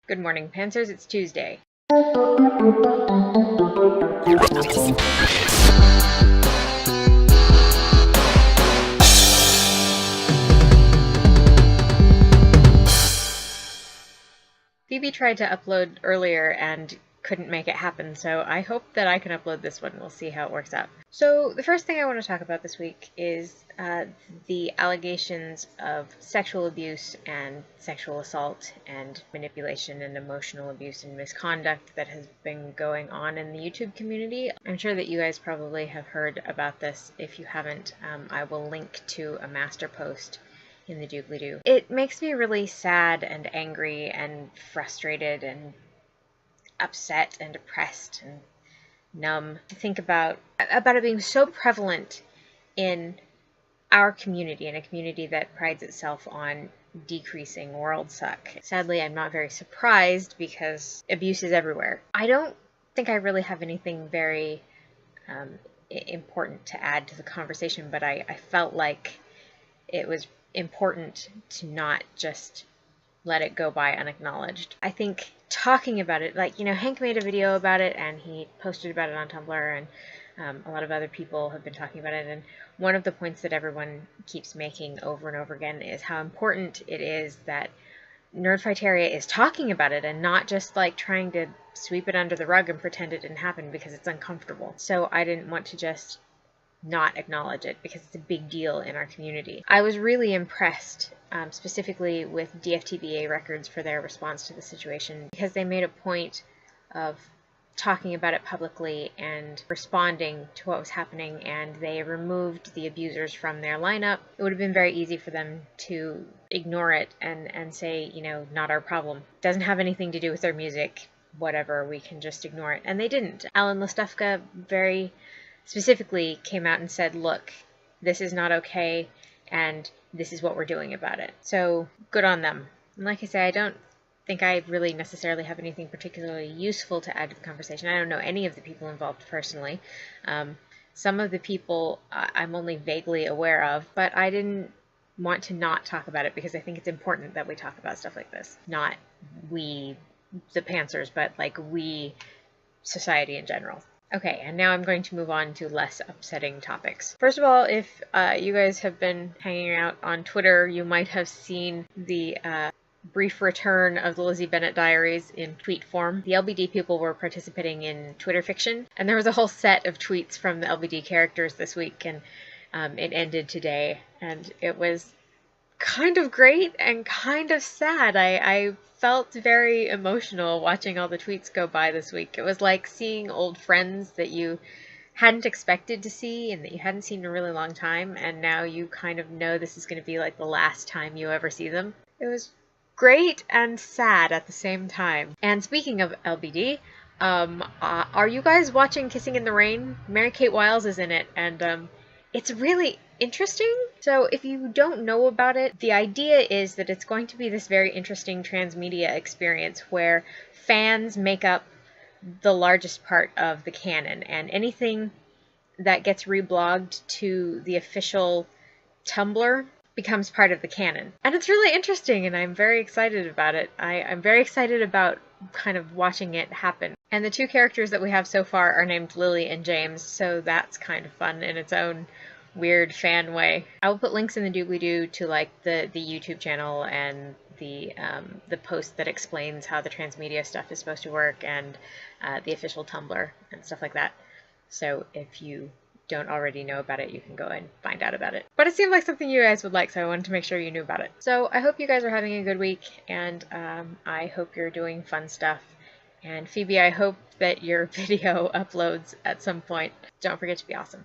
Good morning, Pantsers. It's Tuesday. Phoebe tried to upload earlier and couldn't make it happen, so I hope that I can upload this one. We'll see how it works out. So the first thing I want to talk about this week is the allegations of sexual abuse and sexual assault and manipulation and emotional abuse and misconduct that has been going on in the YouTube community. I'm sure that you guys probably have heard about this. If you haven't, I will link to a master post in the doobly-doo. It makes me really sad and angry and frustrated and upset and depressed and numb to think about it being so prevalent in our community, in a community that prides itself on decreasing world suck. Sadly, I'm not very surprised because abuse is everywhere. I don't think I really have anything very important to add to the conversation, but I felt like it was important to not just let it go by unacknowledged. I think talking about it, Hank made a video about it and he posted about it on Tumblr, and a lot of other people have been talking about it, and one of the points that everyone keeps making over and over again is how important it is that Nerdfighteria is talking about it and not just trying to sweep it under the rug and pretend it didn't happen because it's uncomfortable. So I didn't want to just not acknowledge it because it's a big deal in our community. I was really impressed specifically with DFTBA Records for their response to the situation, because they made a point of talking about it publicly and responding to what was happening, and they removed the abusers from their lineup. It would have been very easy for them to ignore it and say, not our problem. Doesn't have anything to do with their music, whatever, we can just ignore it. And they didn't. Alan Listufka very specifically came out and said, look, this is not okay, and this is what we're doing about it. So good on them. And like I say, I don't think I really necessarily have anything particularly useful to add to the conversation. I don't know any of the people involved personally. Some of the people I'm only vaguely aware of, but I didn't want to not talk about it because I think it's important that we talk about stuff like this. Not we, the Pantsers, but we, society in general. Okay, and now I'm going to move on to less upsetting topics. First of all, if you guys have been hanging out on Twitter, you might have seen the brief return of the Lizzie Bennet diaries in tweet form. The LBD people were participating in Twitter fiction, and there was a whole set of tweets from the LBD characters this week, and it ended today, and it was kind of great and kind of sad. I felt very emotional watching all the tweets go by this week. It was like seeing old friends that you hadn't expected to see and that you hadn't seen in a really long time, and now you kind of know this is going to be like the last time you ever see them. It was great and sad at the same time. And speaking of LBD, are you guys watching Kissing in the Rain? Mary-Kate Wiles is in it, and it's really interesting. So if you don't know about it, the idea is that it's going to be this very interesting transmedia experience where fans make up the largest part of the canon, and anything that gets reblogged to the official Tumblr becomes part of the canon. And it's really interesting, and I'm very excited about it. I'm very excited about kind of watching it happen. And the two characters that we have so far are named Lily and James, so that's kind of fun in its own weird fan way. I will put links in the doobly-doo to the YouTube channel and the post that explains how the transmedia stuff is supposed to work, and the official Tumblr and stuff like that. So if you don't already know about it, you can go and find out about it. But it seemed like something you guys would like, so I wanted to make sure you knew about it. So I hope you guys are having a good week, and I hope you're doing fun stuff. And Phoebe, I hope that your video uploads at some point. Don't forget to be awesome.